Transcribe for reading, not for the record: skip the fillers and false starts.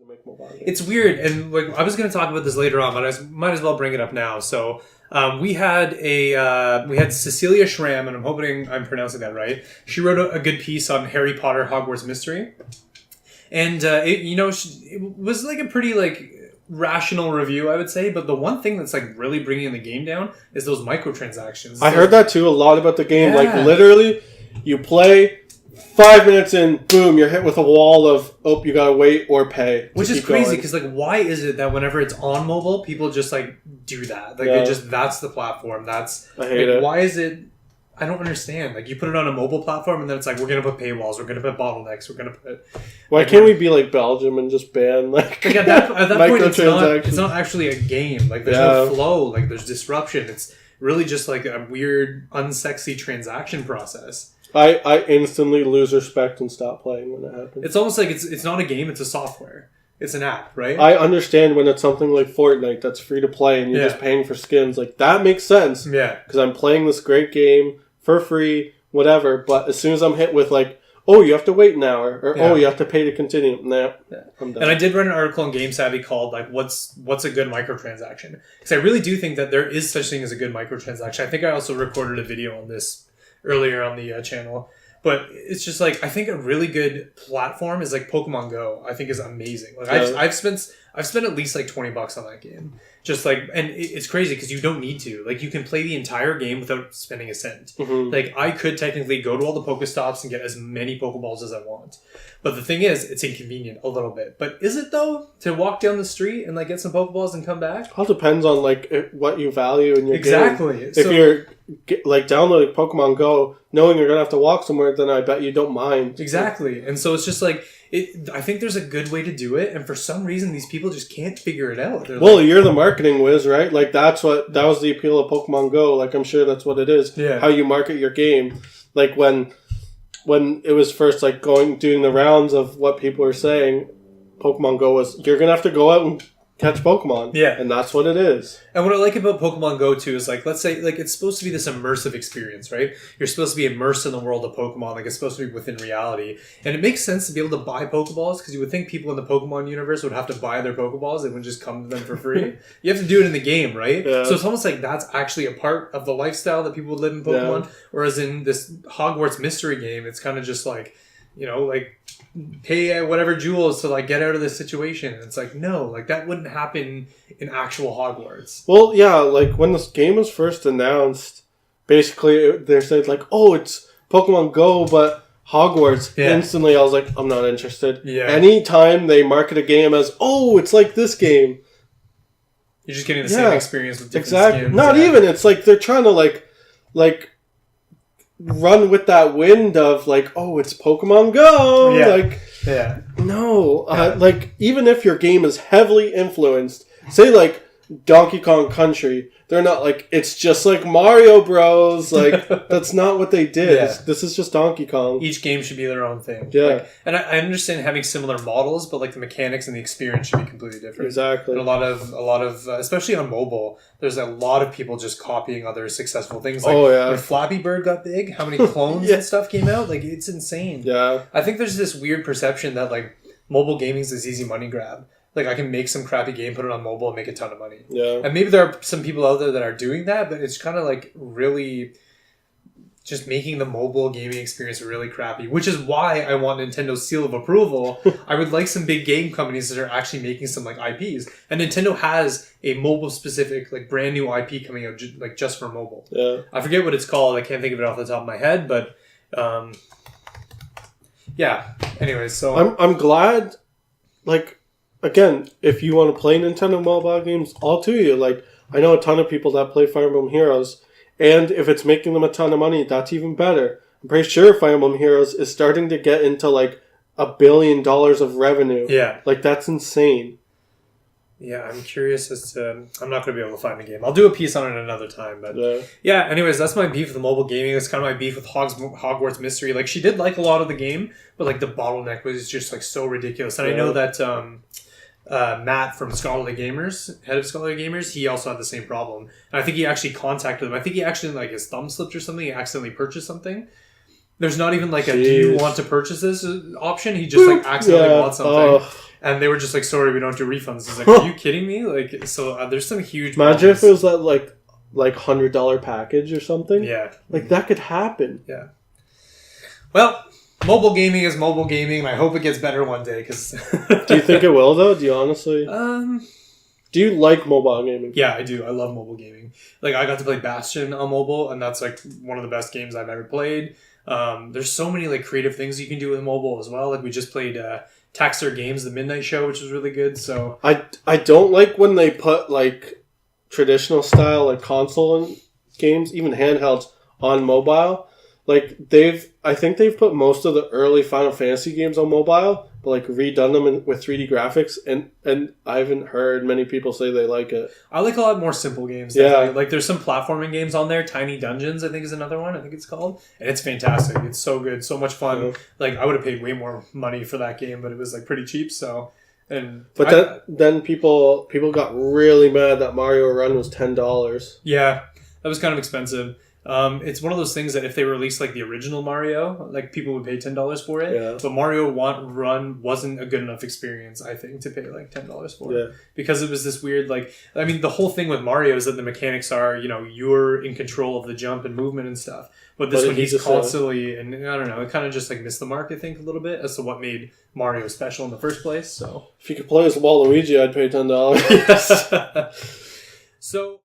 make mobile games. It's weird, and like I was going to talk about this later on, but I might as well bring it up now. So we had Cecilia Schramm, and I'm hoping I'm pronouncing that right. She wrote a good piece on Harry Potter Hogwarts Mystery, and it was like a pretty like rational review, I would say. But the one thing that's like really bringing the game down is those microtransactions. I heard that too a lot about the game. Yeah. Like literally, you play. 5 minutes in, boom, you're hit with a wall of, you gotta wait or pay. Which is crazy, because, like, why is it that whenever it's on mobile, people just, like, do that? Like, that's the platform. I hate it. Why is it... I don't understand. Like, you put it on a mobile platform, and then it's like, we're gonna put paywalls, we're gonna put bottlenecks, we're gonna put... Why can't we be like Belgium and just ban, like at that point, it's not actually a game. Like, there's no flow, like, there's disruption. It's really just, like, a weird, unsexy transaction process. I instantly lose respect and stop playing when it happens. It's almost like it's not a game, it's a software. It's an app, right? I understand when it's something like Fortnite that's free to play and you're just paying for skins. Like, that makes sense. Yeah. Because I'm playing this great game for free, whatever. But as soon as I'm hit with, like, you have to wait an hour, or you have to pay to continue. Nah, I'm done. And I did read an article on Game Savvy called, like, what's a good microtransaction? Because I really do think that there is such thing as a good microtransaction. I think I also recorded a video on this earlier on the channel, but it's just like I think a really good platform is like Pokemon Go. I think is amazing. Like I've spent at least like $20 on that game. Just like, and it's crazy because you don't need to. Like, you can play the entire game without spending a cent. Mm-hmm. Like, I could technically go to all the Pokestops and get as many Pokeballs as I want. But the thing is, it's inconvenient a little bit. But is it, though, to walk down the street and, like, get some Pokeballs and come back? It all depends on, like, what you value in your game. Exactly. If you're, like, downloading Pokemon Go, knowing you're going to have to walk somewhere, then I bet you don't mind. Exactly. And so it's just, like... I think there's a good way to do it, and for some reason, these people just can't figure it out. You're the marketing whiz, right? Like, that was the appeal of Pokemon Go. Like, I'm sure that's what it is. Yeah. How you market your game. Like, when it was first, like, doing the rounds of what people were saying, Pokemon Go was, you're going to have to go out and catch Pokemon. Yeah. And that's what it is. And what I like about Pokemon Go, too, is, like, let's say, like, it's supposed to be this immersive experience, right? You're supposed to be immersed in the world of Pokemon. Like, it's supposed to be within reality. And it makes sense to be able to buy Pokeballs, because you would think people in the Pokemon universe would have to buy their Pokeballs. They wouldn't just come to them for free. You have to do it in the game, right? Yeah. So it's almost like that's actually a part of the lifestyle that people would live in Pokemon. Yeah. Whereas in this Hogwarts Mystery game, it's kind of just like, like... pay whatever jewels to like get out of this situation. And it's like, no, like that wouldn't happen in actual Hogwarts. Well, yeah, like when this game was first announced, basically they said like, it's Pokemon Go, but Hogwarts. Yeah. Instantly, I was like, I'm not interested. Yeah. Anytime they market a game as, it's like this game, you're just getting the same experience with different skins. Not even. It's like they're trying to like run with that wind of like, it's Pokemon Go. No, like even if your game is heavily influenced, say like Donkey Kong Country, they're not like, it's just like Mario Bros. Like, that's not what they did. Yeah. This is just Donkey Kong. Each game should be their own thing. Yeah. Like, and I understand having similar models, but like the mechanics and the experience should be completely different. Exactly. And a lot of especially on mobile, there's a lot of people just copying other successful things. Like when Flappy Bird got big, how many clones and stuff came out? Like, it's insane. Yeah. I think there's this weird perception that like mobile gaming is this easy money grab. Like, I can make some crappy game, put it on mobile, and make a ton of money. Yeah. And maybe there are some people out there that are doing that, but it's kind of, like, really just making the mobile gaming experience really crappy, which is why I want Nintendo's seal of approval. I would like some big game companies that are actually making some, like, IPs. And Nintendo has a mobile-specific, like, brand new IP coming out, just for mobile. Yeah. I forget what it's called. I can't think of it off the top of my head, but, yeah. Anyways, so... I'm glad, like... Again, if you want to play Nintendo mobile games, all to you. Like, I know a ton of people that play Fire Emblem Heroes, and if it's making them a ton of money, that's even better. I'm pretty sure Fire Emblem Heroes is starting to get into, like, $1 billion of revenue. Yeah. Like, that's insane. Yeah, I'm curious as to... I'm not going to be able to find the game. I'll do a piece on it another time, but... Yeah, anyways, that's my beef with the mobile gaming. That's kind of my beef with Hogwarts Mystery. Like, she did like a lot of the game, but, like, the bottleneck was just, like, so ridiculous. And I know that... Matt from Scholarly Gamers, head of Scholarly Gamers, he also had the same problem. And I think he actually contacted them. I think he actually, like, his thumb slipped or something. He accidentally purchased something. There's not even, like, a do you want to purchase this option? He just, like, accidentally bought something. and they were just like, sorry, we don't do refunds. It's like, are you kidding me? Like, so there's some huge Imagine if it was that like $100 package or something. Yeah. Like that could happen. Yeah. Well, mobile gaming is mobile gaming, and I hope it gets better one day. Cause do you think it will though? Do you honestly? Do you like mobile gaming? Yeah, I do. I love mobile gaming. Like, I got to play Bastion on mobile, and that's like one of the best games I've ever played. There's so many like creative things you can do with mobile as well. Like, we just played Taxter Games, The Midnight Show, which was really good. So I don't like when they put like traditional style like console games, even handhelds, on mobile. Like I think they've put most of the early Final Fantasy games on mobile, but like redone them with 3D graphics, and I haven't heard many people say they like it. I like a lot more simple games. Yeah, like there's some platforming games on there. Tiny Dungeons, I think, is another one. I think it's called, and it's fantastic. It's so good, so much fun. Yeah. Like, I would have paid way more money for that game, but it was like pretty cheap. So, then people got really mad that Mario Run was $10. Yeah, that was kind of expensive. It's one of those things that if they released like the original Mario, like people would pay $10 for it. Yeah. But Mario Run wasn't a good enough experience, I think, to pay like $10 for it. Because it was this weird, like, I mean, the whole thing with Mario is that the mechanics are, you're in control of the jump and movement and stuff. But this one, he's constantly, and I don't know, it kind of just like missed the mark, I think, a little bit as to what made Mario special in the first place. So if you could play as Waluigi, I'd pay $10. So.